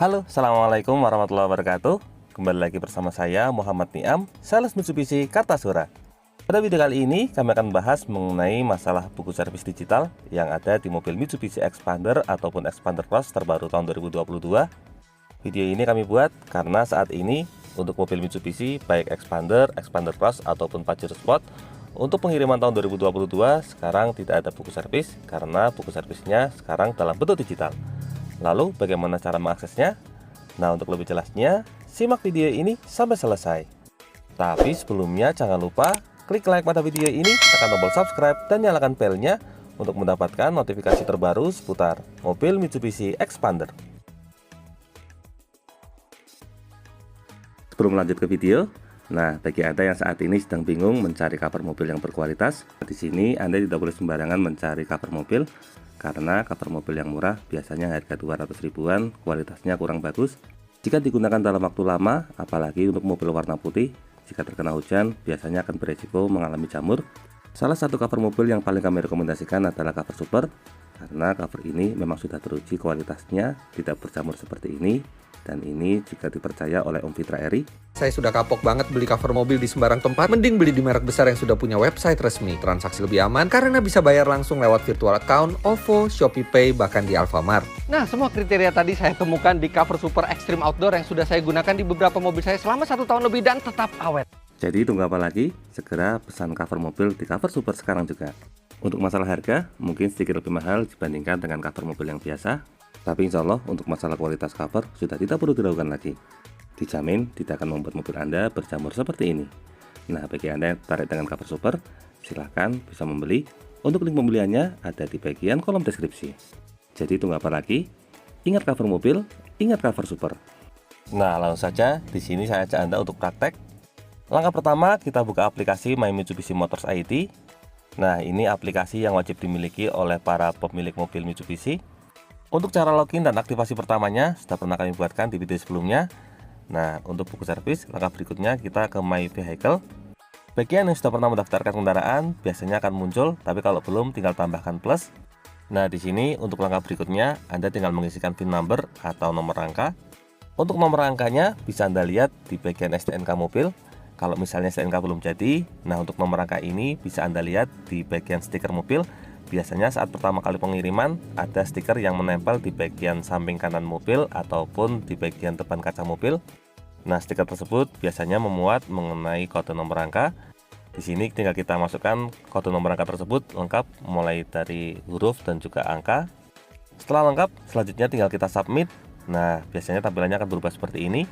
Halo, Assalamualaikum warahmatullahi wabarakatuh. Kembali lagi bersama saya Muhammad Niam, sales Mitsubishi Kartasura. Pada video kali ini kami akan bahas mengenai masalah buku servis digital yang ada di mobil Mitsubishi Xpander ataupun Xpander Cross terbaru tahun 2022. Video ini kami buat karena saat ini untuk mobil Mitsubishi baik Xpander, Xpander Cross ataupun Pajero Sport untuk pengiriman tahun 2022 sekarang tidak ada buku servis karena buku servisnya sekarang dalam bentuk digital. Lalu bagaimana cara mengaksesnya? Nah, untuk lebih jelasnya, simak video ini sampai selesai. Tapi sebelumnya jangan lupa klik like pada video ini, tekan tombol subscribe dan nyalakan belnya untuk mendapatkan notifikasi terbaru seputar mobil Mitsubishi Xpander. Sebelum lanjut ke video, nah bagi Anda yang saat ini sedang bingung mencari cover mobil yang berkualitas, di sini Anda tidak boleh sembarangan mencari cover mobil. Karena cover mobil yang murah biasanya harga 200 ribuan, kualitasnya kurang bagus. Jika digunakan dalam waktu lama, apalagi untuk mobil warna putih, jika terkena hujan biasanya akan beresiko mengalami jamur. Salah satu cover mobil yang paling kami rekomendasikan adalah cover super, karena cover ini memang sudah teruji kualitasnya, tidak berjamur seperti ini. Dan ini juga dipercaya oleh Om Fitra Eri. Saya sudah kapok banget beli cover mobil di sembarang tempat. Mending beli di merek besar yang sudah punya website resmi. Transaksi lebih aman karena bisa bayar langsung lewat virtual account, OVO, Shopee Pay, bahkan di Alfamart. Nah, semua kriteria tadi saya temukan di cover super Extreme Outdoor yang sudah saya gunakan di beberapa mobil saya selama 1 tahun lebih dan tetap awet. Jadi tunggu apa lagi? Segera pesan cover mobil di cover super sekarang juga. Untuk masalah harga, mungkin sedikit lebih mahal dibandingkan dengan cover mobil yang biasa. Tapi insya Allah untuk masalah kualitas cover sudah tidak perlu diragukan lagi. Dijamin tidak akan membuat mobil Anda berjamur seperti ini. Nah, bagi Anda yang tertarik dengan cover super, silahkan bisa membeli. Untuk link pembeliannya ada di bagian kolom deskripsi. Jadi tunggu apa lagi? Ingat cover mobil, ingat cover super. Nah, langsung saja di sini saya ajak Anda untuk praktek. Langkah pertama, kita buka aplikasi My Mitsubishi Motors ID. Nah, ini aplikasi yang wajib dimiliki oleh para pemilik mobil Mitsubishi. Untuk cara login dan aktivasi pertamanya sudah pernah kami buatkan di video sebelumnya. Nah, untuk buku servis, langkah berikutnya kita ke My Vehicle. Bagian yang sudah pernah mendaftarkan kendaraan biasanya akan muncul, tapi kalau belum tinggal tambahkan plus. Nah, di sini untuk langkah berikutnya Anda tinggal mengisikan VIN number atau nomor rangka. Untuk nomor rangkanya bisa Anda lihat di bagian STNK mobil. Kalau misalnya STNK belum jadi, nah untuk nomor rangka ini bisa Anda lihat di bagian stiker mobil. Biasanya saat pertama kali pengiriman ada stiker yang menempel di bagian samping kanan mobil ataupun di bagian depan kaca mobil. Nah, stiker tersebut biasanya memuat mengenai kode nomor rangka. Di sini tinggal kita masukkan kode nomor rangka tersebut lengkap mulai dari huruf dan juga angka. Setelah lengkap, selanjutnya tinggal kita submit. Nah, biasanya tampilannya akan berubah seperti ini.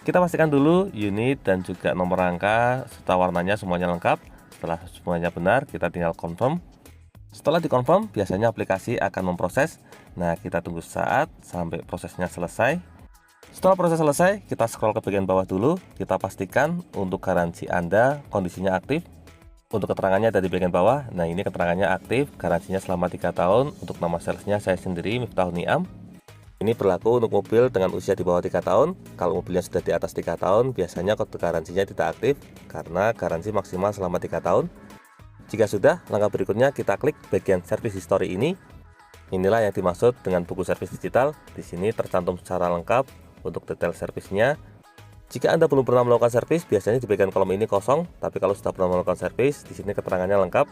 Kita pastikan dulu unit dan juga nomor rangka serta warnanya semuanya lengkap. Setelah semuanya benar, kita tinggal confirm. Setelah dikonfirm, biasanya aplikasi akan memproses. Nah, kita tunggu sesaat sampai prosesnya selesai. Setelah proses selesai, kita scroll ke bagian bawah dulu. Kita pastikan untuk garansi Anda kondisinya aktif. Untuk keterangannya ada di bagian bawah. Nah, ini keterangannya aktif, garansinya selama 3 tahun. Untuk nama salesnya saya sendiri, Miftahul Niam. Ini berlaku untuk mobil dengan usia di bawah 3 tahun. Kalau mobilnya sudah di atas 3 tahun, biasanya kode garansinya tidak aktif karena garansi maksimal selama 3 tahun. Jika sudah, langkah berikutnya kita klik bagian service history ini. Inilah yang dimaksud dengan buku servis digital. Di sini tercantum secara lengkap untuk detail servisnya. Jika Anda belum pernah melakukan servis, biasanya di bagian kolom ini kosong. Tapi kalau sudah pernah melakukan servis, di sini keterangannya lengkap.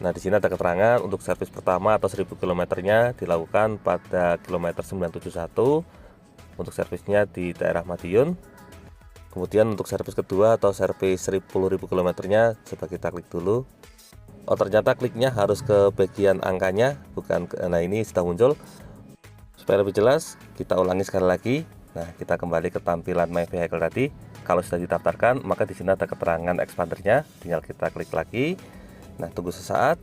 Nah, di sini ada keterangan untuk servis pertama atau 1000 km-nya dilakukan pada kilometer 971 untuk servisnya di daerah Madiun. Kemudian untuk servis kedua atau servis 10.000 km-nya coba kita klik dulu. Oh, ternyata kliknya harus ke bagian angkanya, bukan ke, nah ini sudah muncul. Supaya lebih jelas, kita ulangi sekali lagi. Nah, kita kembali ke tampilan My Vehicle tadi. Kalau sudah didaftarkan, maka di sini ada keterangan expandernya, tinggal kita klik lagi. Nah, tunggu sesaat.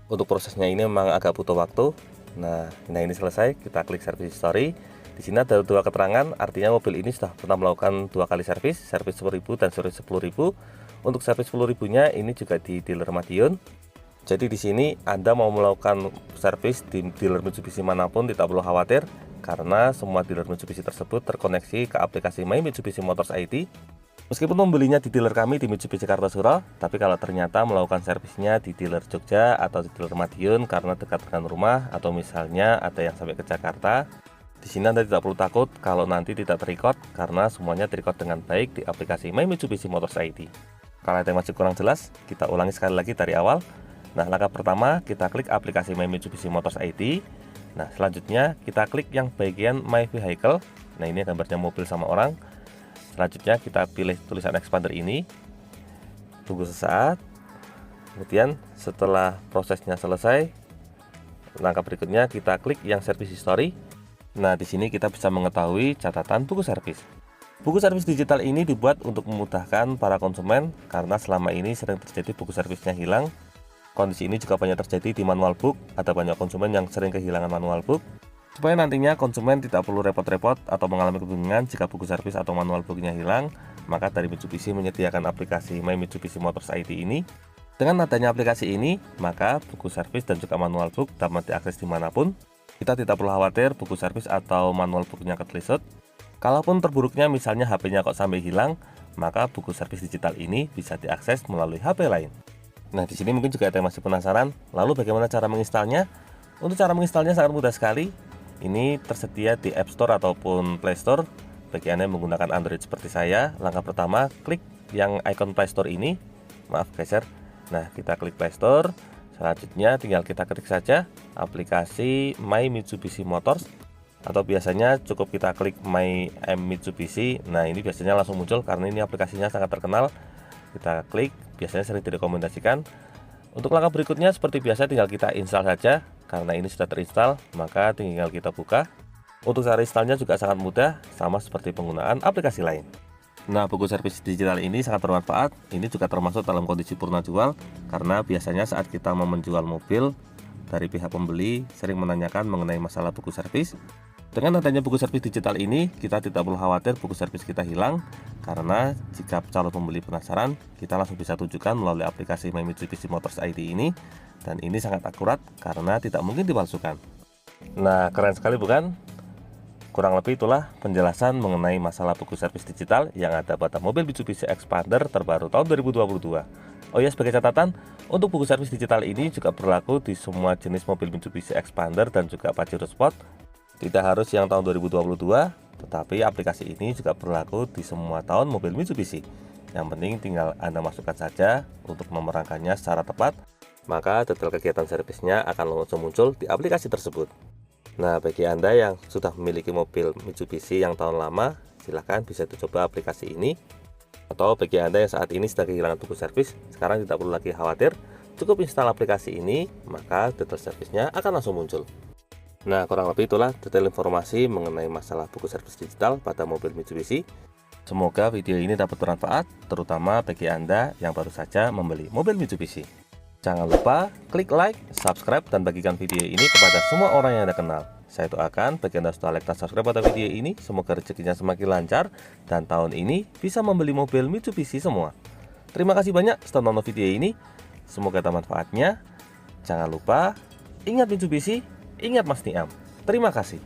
Untuk prosesnya ini memang agak butuh waktu. Nah ini selesai, kita klik service history. Di sini ada 2 keterangan, artinya mobil ini sudah pernah melakukan 2 kali servis 10.000 dan servis 10.000. Untuk servis 10.000-nya ini juga di dealer Madiun. Jadi di sini Anda mau melakukan servis di dealer Mitsubishi manapun tidak perlu khawatir karena semua dealer Mitsubishi tersebut terkoneksi ke aplikasi My Mitsubishi Motors ID. Meskipun membelinya di dealer kami di Mitsubishi Kartasura, tapi kalau ternyata melakukan servisnya di dealer Jogja atau di dealer Madiun karena dekat dengan rumah atau misalnya ada yang sampai ke Jakarta, Di sini Anda tidak perlu takut kalau nanti tidak terrecord karena semuanya terrecord dengan baik di aplikasi My Mitsubishi Motors ID. Kalau ada yang masih kurang jelas, kita ulangi sekali lagi dari awal. Nah, langkah pertama kita klik aplikasi My Mitsubishi Motors ID. Nah, selanjutnya kita klik yang bagian My Vehicle. Nah, ini gambarnya mobil sama orang. Selanjutnya kita pilih tulisan expander ini. Tunggu sesaat. Kemudian setelah prosesnya selesai, langkah berikutnya kita klik yang service history. Nah, di sini kita bisa mengetahui catatan buku servis. Buku servis digital ini dibuat untuk memudahkan para konsumen karena selama ini sering terjadi buku servisnya hilang. Kondisi ini juga banyak terjadi di manual book. Ada banyak konsumen yang sering kehilangan manual book. Supaya nantinya konsumen tidak perlu repot-repot atau mengalami kebingungan jika buku servis atau manual booknya hilang, maka dari Mitsubishi menyediakan aplikasi My Mitsubishi Motors ID ini. Dengan adanya aplikasi ini, maka buku servis dan juga manual book dapat diakses dimanapun. Kita tidak perlu khawatir buku servis atau manual booknya ketelisut. Kalaupun terburuknya misalnya HP-nya kok sampai hilang, maka buku servis digital ini bisa diakses melalui HP lain. Nah, di sini mungkin juga ada yang masih penasaran, lalu bagaimana cara menginstalnya? Untuk cara menginstalnya sangat mudah sekali. Ini tersedia di App Store ataupun Play Store. Bagi Anda yang menggunakan Android seperti saya, langkah pertama klik yang icon Play Store ini. Maaf geser. Nah, kita klik Play Store. Selanjutnya tinggal kita ketik saja aplikasi My Mitsubishi Motors, atau biasanya cukup kita klik My Mitsubishi. Nah, ini biasanya langsung muncul karena ini aplikasinya sangat terkenal. Kita klik, biasanya sering direkomendasikan. Untuk langkah berikutnya seperti biasa tinggal kita install saja. Karena ini sudah terinstall, maka tinggal kita buka. Untuk cara installnya juga sangat mudah, sama seperti penggunaan aplikasi lain. Nah, buku servis digital ini sangat bermanfaat. Ini juga termasuk dalam kondisi purna jual, karena biasanya saat kita mau menjual mobil, dari pihak pembeli sering menanyakan mengenai masalah buku servis. Dengan adanya buku servis digital ini, kita tidak perlu khawatir buku servis kita hilang, karena jika calon pembeli penasaran, kita langsung bisa tunjukkan melalui aplikasi My Mitsubishi Motors ID ini, dan ini sangat akurat karena tidak mungkin dipalsukan. Nah, keren sekali bukan? Kurang lebih itulah penjelasan mengenai masalah buku servis digital yang ada pada mobil Mitsubishi Expander terbaru tahun 2022. Oh ya, sebagai catatan, untuk buku servis digital ini juga berlaku di semua jenis mobil Mitsubishi Expander dan juga Pajero Sport. Tidak harus yang tahun 2022, tetapi aplikasi ini juga berlaku di semua tahun mobil Mitsubishi. Yang penting tinggal Anda masukkan saja untuk memerangkannya secara tepat, maka detail kegiatan servisnya akan langsung muncul di aplikasi tersebut. Nah, bagi Anda yang sudah memiliki mobil Mitsubishi yang tahun lama, silahkan bisa dicoba aplikasi ini. Atau bagi Anda yang saat ini sedang kehilangan buku servis, sekarang tidak perlu lagi khawatir, cukup install aplikasi ini, maka detail servisnya akan langsung muncul. Nah, kurang lebih itulah detail informasi mengenai masalah buku servis digital pada mobil Mitsubishi. Semoga video ini dapat bermanfaat, terutama bagi Anda yang baru saja membeli mobil Mitsubishi. Jangan lupa klik like, subscribe, dan bagikan video ini kepada semua orang yang Anda kenal. Saya doakan bagi Anda sudah like dan subscribe pada video ini, semoga rezekinya semakin lancar dan tahun ini bisa membeli mobil Mitsubishi semua. Terima kasih banyak sudah nonton video ini, semoga ada manfaatnya. Jangan lupa ingat Mitsubishi, ingat Mas Niam. Terima kasih.